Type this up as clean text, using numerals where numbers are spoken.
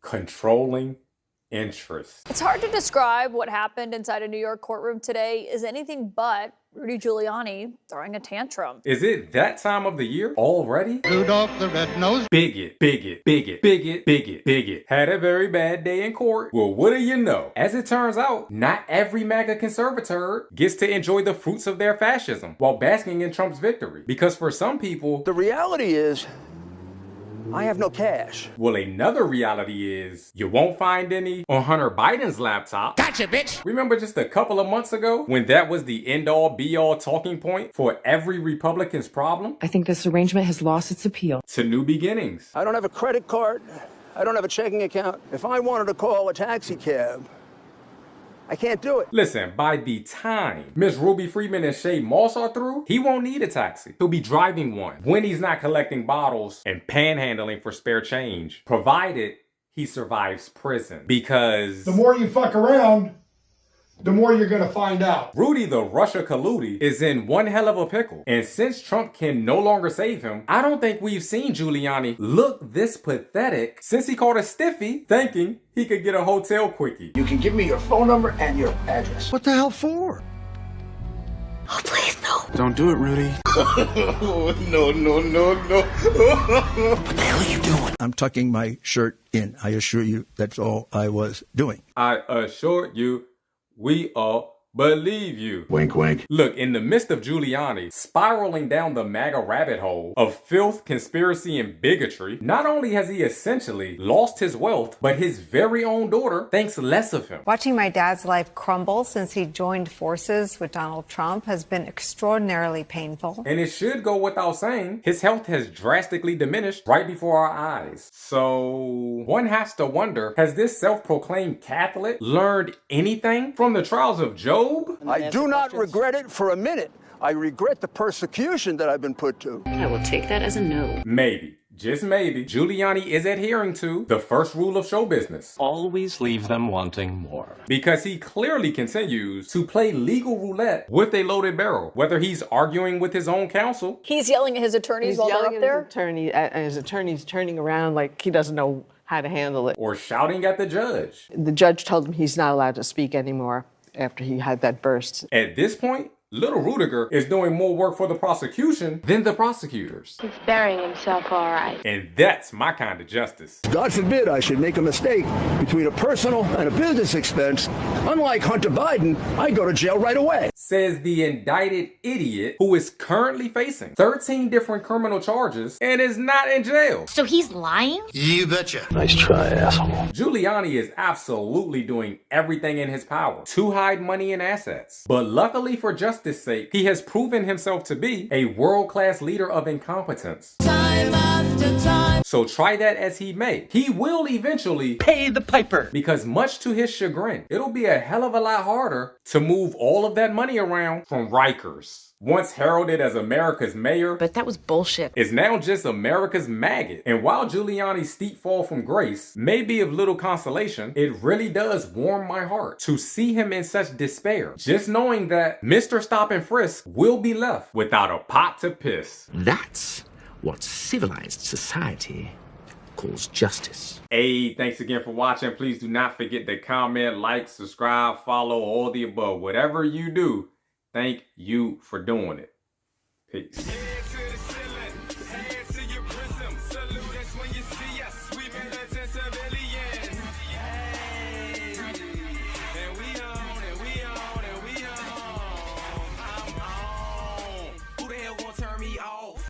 Controlling interest. It's hard to describe what happened inside a New York courtroom today as anything but Rudy Giuliani throwing a tantrum. Is it that time of the year already? Rudolph the Red-Nosed Bigot, bigot, bigot, bigot, bigot, bigot. Had a very bad day in court. Well, what do you know? As it turns out, not every MAGA conservator gets to enjoy the fruits of their fascism while basking in Trump's victory. Because for some people, the reality is, I have no cash. Well, another reality is you won't find any on Hunter Biden's laptop. Gotcha, bitch! Remember just a couple of months ago when that was the end-all be-all talking point for every Republican's problem? I think this arrangement has lost its appeal. To new beginnings. I don't have a credit card. I don't have a checking account. If I wanted to call a taxi cab, I can't do it. Listen, by the time Miss Ruby Freeman and Shay Moss are through, he won't need a taxi. He'll be driving one when he's not collecting bottles and panhandling for spare change, provided he survives prison. Because the more you fuck around, the more you're gonna find out. Rudy the Russia Kaludi is in one hell of a pickle. And since Trump can no longer save him, I don't think we've seen Giuliani look this pathetic since he called a stiffy thinking he could get a hotel quickie. You can give me your phone number and your address. What the hell for? Oh, please, no. Don't do it, Rudy. No. What the hell are you doing? I'm tucking my shirt in. I assure you that's all I was doing. I assure you, we all believe you. Wink, wink. Look, in the midst of Giuliani spiraling down the MAGA rabbit hole of filth, conspiracy, and bigotry, not only has he essentially lost his wealth, but his very own daughter thinks less of him. Watching my dad's life crumble since he joined forces with Donald Trump has been extraordinarily painful. And it should go without saying, his health has drastically diminished right before our eyes. So one has to wonder, has this self-proclaimed Catholic learned anything from the trials of Job? I do not regret it for a minute. I regret the persecution that I've been put to. I will take that as a no. Maybe, just maybe, Giuliani is adhering to the first rule of show business. Always leave them wanting more. Because he clearly continues to play legal roulette with a loaded barrel. Whether he's arguing with his own counsel. He's yelling at his attorneys while they're up there. His attorney's turning around like he doesn't know how to handle it. Or shouting at the judge. The judge told him he's not allowed to speak anymore after he had that burst. At this point, little Rudiger is doing more work for the prosecution than the prosecutors. He's burying himself all right. And that's my kind of justice. God forbid I should make a mistake between a personal and a business expense. Unlike Hunter Biden, I go to jail right away. Says the indicted idiot who is currently facing 13 different criminal charges and is not in jail. So he's lying? You betcha. Nice try, asshole. Giuliani is absolutely doing everything in his power to hide money and assets. But luckily for justice sake, he has proven himself to be a world-class leader of incompetence. Time after time. So try that as he may, he will eventually Pay the piper. because much to his chagrin, it'll be a hell of a lot harder to move all of that money around from Rikers. Once heralded as America's mayor, But that was bullshit. is now just America's maggot. And while Giuliani's steep fall from grace may be of little consolation, it really does warm my heart to see him in such despair. Just knowing that Mr. Stop and Frisk will be left without a pot to piss. That's what civilized society calls justice. Hey, thanks again for watching. Please do not forget to comment, like, subscribe, follow, all the above. Whatever you do, thank you for doing it. Peace.